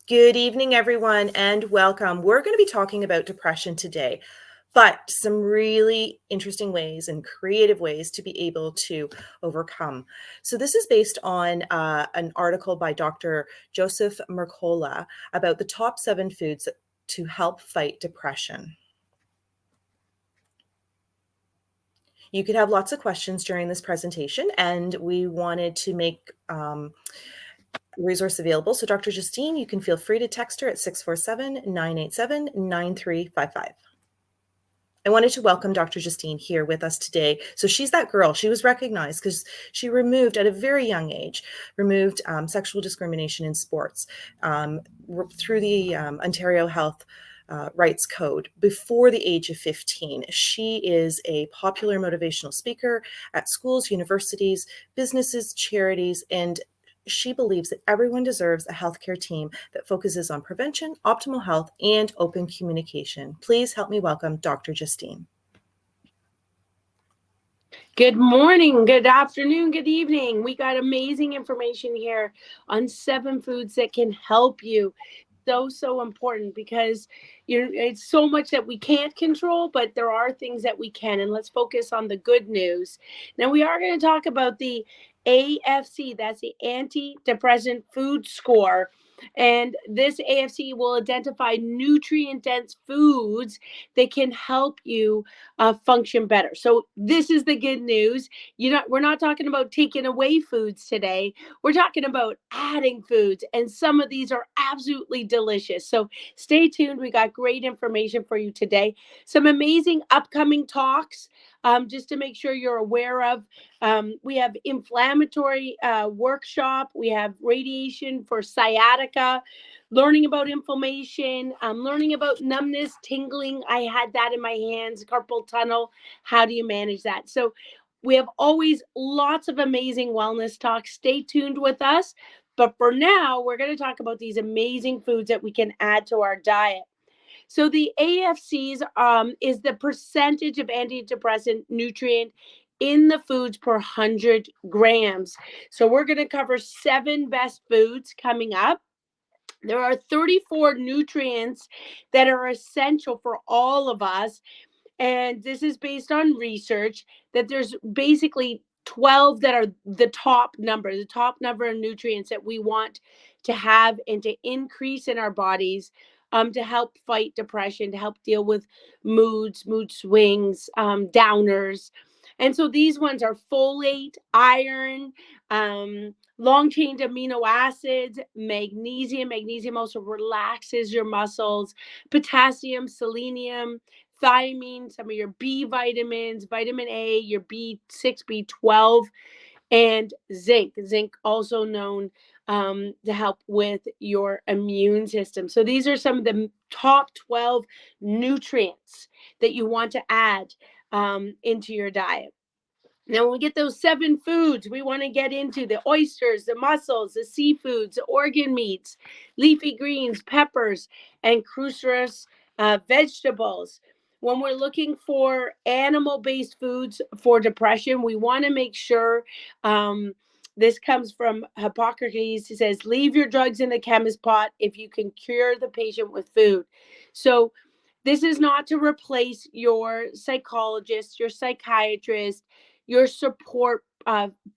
Good evening, everyone, and welcome. We're going to be talking about depression today, but some really interesting ways and creative ways to be able to overcome. So this is based on an article by Dr. Joseph Mercola about the top 7 foods to help fight depression. You could have lots of questions during this presentation, and we wanted to make resource available. So Dr. Justine, you can feel free to text her at 647-987-9355. I wanted to welcome Dr. Justine here with us today. So she's that girl. She was recognized because she removed, at a very young age, sexual discrimination in sports through the Ontario Health Rights Code before the age of 15. She is a popular motivational speaker at schools, universities, businesses, charities, and she believes that everyone deserves a healthcare team that focuses on prevention, optimal health, and open communication. Please help me welcome Dr. Justine. Good morning, good afternoon, good evening. We got amazing information here on 7 foods that can help you. So important because it's so much that we can't control, but there are things that we can. And let's focus on the good news. Now, we are going to talk about the AFC, that's the antidepressant food score. And this AFC will identify nutrient-dense foods that can help you function better. So this is the good news. We're not talking about taking away foods today. We're talking about adding foods, and some of these are absolutely delicious. So stay tuned. We got great information for you today. Some amazing upcoming talks. Just to make sure you're aware of. We have inflammatory workshop. We have radiation for sciatica, learning about inflammation, learning about numbness, tingling. I had that in my hands, carpal tunnel. How do you manage that? So we have always lots of amazing wellness talks. Stay tuned with us. But for now, we're going to talk about these amazing foods that we can add to our diet. So the AFCs is the percentage of antidepressant nutrient in the foods per 100 grams. So we're going to cover 7 best foods coming up. There are 34 nutrients that are essential for all of us. And this is based on research that there's basically 12 that are the top number of nutrients that we want to have and to increase in our bodies to help fight depression, to help deal with mood swings, downers. And so these ones are folate, iron, long chain amino acids, magnesium. Magnesium also relaxes your muscles, potassium, selenium, thiamine, some of your B vitamins, vitamin A, your B6, B12, and zinc. Zinc also known to help with your immune system. So these are some of the top 12 nutrients that you want to add into your diet. Now, when we get those 7 foods, we want to get into the oysters, the mussels, the seafoods, the organ meats, leafy greens, peppers, and cruciferous vegetables. When we're looking for animal-based foods for depression, we want to make sure this comes from Hippocrates. He says, leave your drugs in the chemist pot if you can cure the patient with food. So this is not to replace your psychologist, your psychiatrist, your support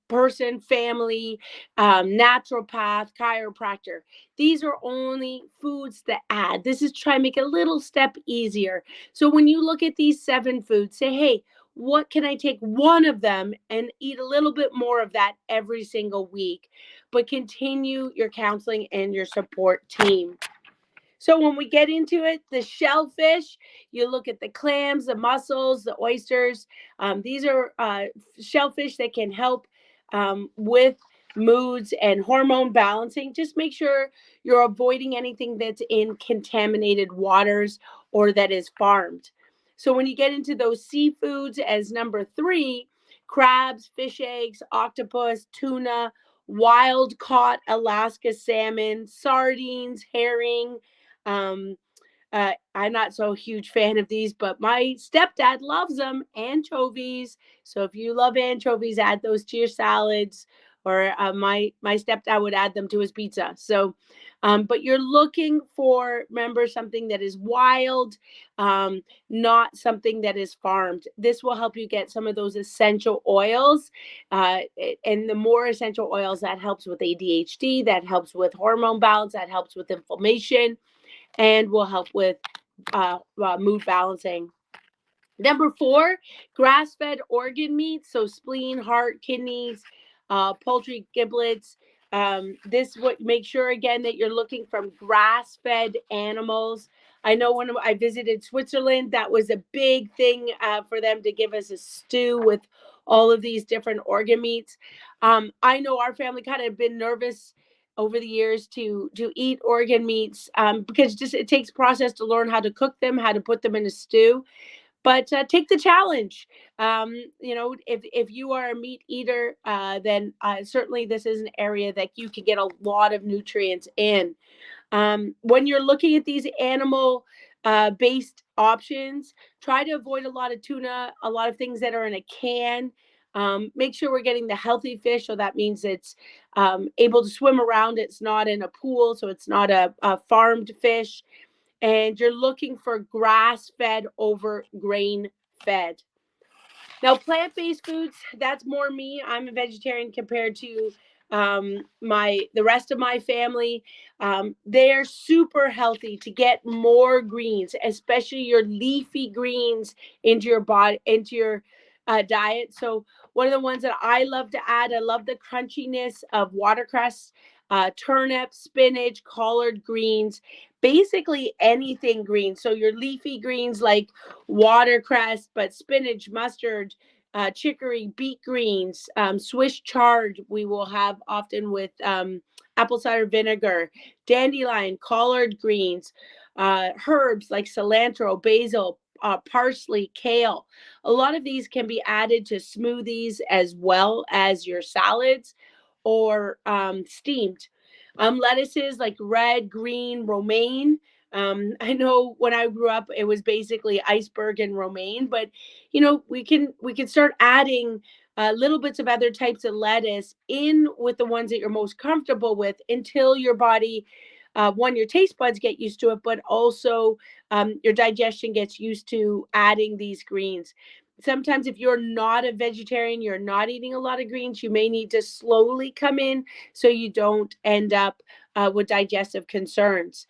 person, family, naturopath, chiropractor. These are only foods that add. This is trying to make a little step easier. So when you look at these 7 foods, say, hey, what can I take one of them and eat a little bit more of that every single week, but continue your counseling and your support team. So when we get into it, the shellfish, you look at the clams, the mussels, the oysters. These are shellfish that can help with moods and hormone balancing. Just make sure you're avoiding anything that's in contaminated waters or that is farmed. So when you get into those seafoods as number 3, crabs, fish eggs, octopus, tuna, wild caught Alaska salmon, sardines, herring. I'm not so huge fan of these, but my stepdad loves them. Anchovies. So if you love anchovies, add those to your salads. or my stepdad would add them to his pizza. So, but you're looking for, remember, something that is wild, not something that is farmed. This will help you get some of those essential oils, and the more essential oils, that helps with ADHD, that helps with hormone balance, that helps with inflammation, and will help with mood balancing. Number 4, grass-fed organ meat, so spleen, heart, kidneys, poultry giblets. This would make sure again that you're looking from grass-fed animals. I know when I visited Switzerland, that was a big thing for them to give us a stew with all of these different organ meats. I know our family kind of been nervous over the years to eat organ meats, because just it takes process to learn how to cook them, how to put them in a stew. But take the challenge. If you are a meat eater, then certainly this is an area that you can get a lot of nutrients in. When you're looking at these animal based options, try to avoid a lot of tuna, a lot of things that are in a can. Make sure we're getting the healthy fish, so that means it's able to swim around. It's not in a pool, so it's not a farmed fish, and you're looking for grass fed over grain fed. Now, plant-based foods, that's more me. I'm a vegetarian compared to my the rest of my family. They're super healthy to get more greens, especially your leafy greens into your body, into your diet. So one of the ones that I love to add, I love the crunchiness of watercress, turnip, spinach, collard greens, basically anything green. So your leafy greens like watercress, but spinach, mustard, chicory, beet greens, Swiss chard, we will have often with apple cider vinegar, dandelion, collard greens, herbs like cilantro, basil, parsley, kale. A lot of these can be added to smoothies as well as your salads, or steamed. Lettuces like red, green, romaine. I know when I grew up, it was basically iceberg and romaine, but we can start adding little bits of other types of lettuce in with the ones that you're most comfortable with until your body, one, your taste buds get used to it, but also your digestion gets used to adding these greens. Sometimes if you're not a vegetarian, you're not eating a lot of greens, you may need to slowly come in so you don't end up with digestive concerns.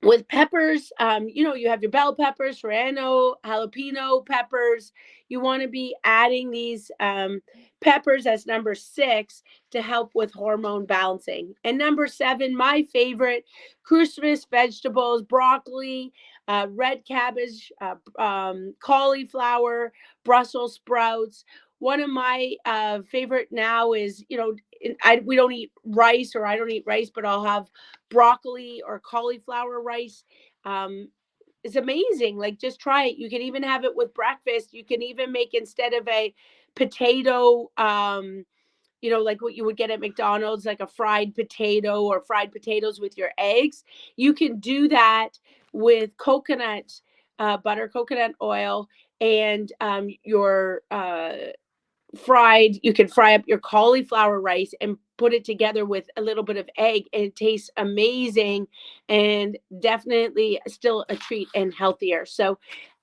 With peppers, you have your bell peppers, serrano, jalapeno peppers. You want to be adding these peppers as number 6 to help with hormone balancing. And number 7, my favorite, cruciferous vegetables, broccoli, red cabbage, cauliflower, Brussels sprouts. One of my favorite now is, we don't eat rice, or I don't eat rice, but I'll have broccoli or cauliflower rice. It's amazing. Like, just try it. You can even have it with breakfast. You can even make, instead of a potato, like what you would get at McDonald's, like a fried potato or fried potatoes with your eggs. You can do that with coconut butter, coconut oil, and your you can fry up your cauliflower rice and put it together with a little bit of egg, and it tastes amazing, and definitely still a treat and healthier. So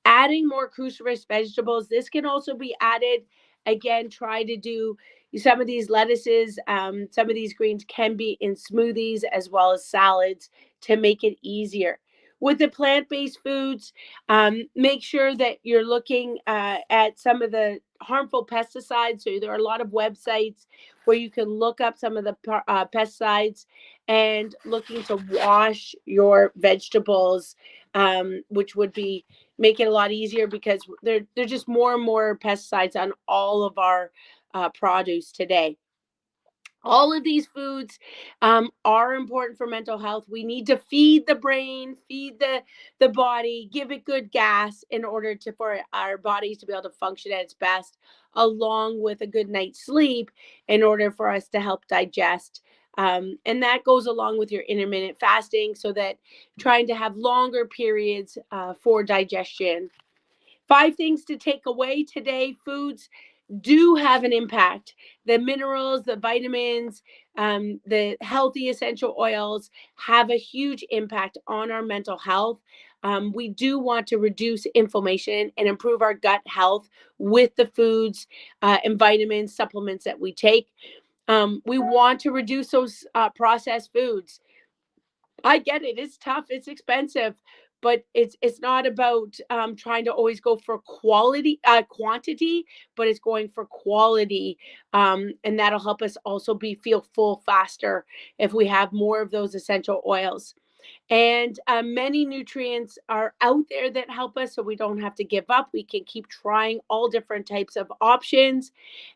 adding more cruciferous vegetables, this can also be added. Again, try to do some of these lettuces, some of these greens can be in smoothies as well as salads to make it easier. With the plant-based foods, make sure that you're looking at some of the harmful pesticides. So there are a lot of websites where you can look up some of the pesticides, and looking to wash your vegetables, which would be make it a lot easier, because there's just more and more pesticides on all of our produce today. All of these foods are important for mental health. We need to feed the brain, feed the body, give it good gas in order for our bodies to be able to function at its best, along with a good night's sleep in order for us to help digest. And that goes along with your intermittent fasting, so that trying to have longer periods for digestion. 5 things to take away today. Foods do have an impact. The minerals, the vitamins, the healthy essential oils have a huge impact on our mental health. We do want to reduce inflammation and improve our gut health with the foods and vitamins, supplements that we take. We want to reduce those processed foods. I get it. It's tough. It's expensive, but it's not about trying to always go for quantity, but it's going for quality, and that'll help us also feel full faster if we have more of those essential oils. And many nutrients are out there that help us, so we don't have to give up. We can keep trying all different types of options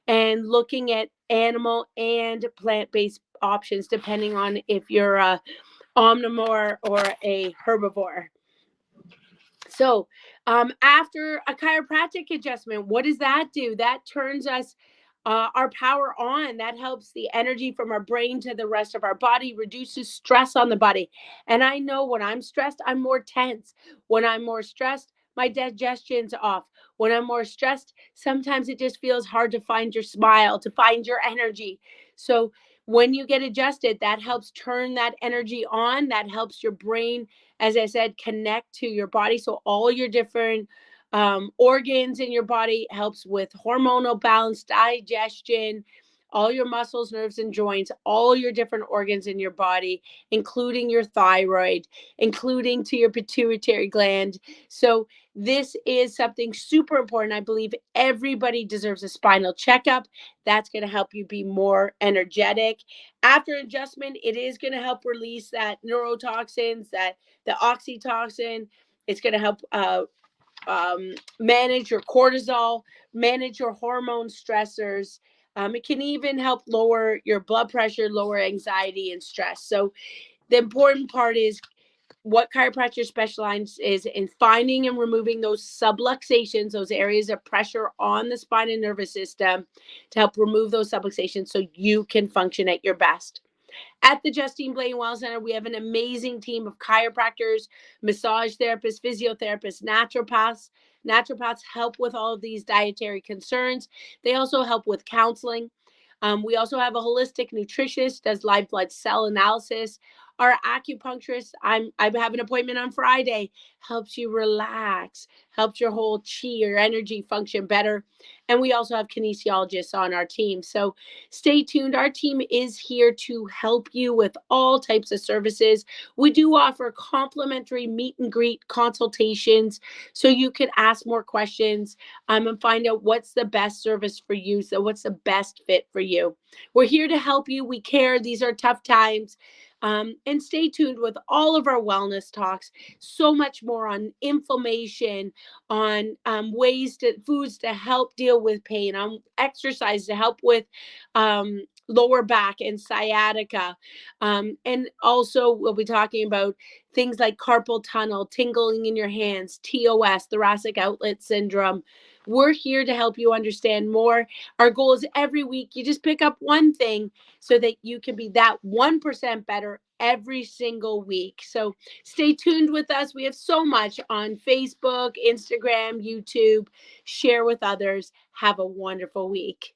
and looking at animal and plant-based options, depending on if you're a omnivore or a herbivore. So, after a chiropractic adjustment, what does that do? That turns us our power on. That helps the energy from our brain to the rest of our body, reduces stress on the body. And I know when I'm stressed, I'm more tense. When I'm more stressed, my digestion's off. When I'm more stressed, sometimes it just feels hard to find your smile, to find your energy. So, when you get adjusted, that helps turn that energy on. That helps your brain, as I said, connect to your body. So all your different organs in your body helps with hormonal balance, digestion, all your muscles, nerves, and joints, all your different organs in your body, including your thyroid, including to your pituitary gland. So this is something super important. I believe everybody deserves a spinal checkup. That's going to help you be more energetic. After adjustment, it is going to help release that neurotoxins, that the oxytocin. It's going to help manage your cortisol, manage your hormone stressors. It can even help lower your blood pressure, lower anxiety and stress. So the important part is what chiropractor specializes is in finding and removing those subluxations, those areas of pressure on the spine and nervous system, to help remove those subluxations so you can function at your best. At the Justine Blaine Well Center, we have an amazing team of chiropractors, massage therapists, physiotherapists, naturopaths. Naturopaths help with all of these dietary concerns. They also help with counseling. We also have a holistic nutritionist, does live blood cell analysis. Our acupuncturist, I have an appointment on Friday, helps you relax, helps your whole chi, your energy function better. And we also have kinesiologists on our team. So stay tuned. Our team is here to help you with all types of services. We do offer complimentary meet and greet consultations so you can ask more questions and find out what's the best service for you. So what's the best fit for you? We're here to help you. We care. These are tough times. And stay tuned with all of our wellness talks. So much more on inflammation, on foods to help deal with pain, on exercise to help with lower back and sciatica. And also, we'll be talking about things like carpal tunnel, tingling in your hands, TOS, thoracic outlet syndrome. We're here to help you understand more. Our goal is every week you just pick up one thing so that you can be that 1% better every single week. So stay tuned with us. We have so much on Facebook, Instagram, YouTube. Share with others. Have a wonderful week.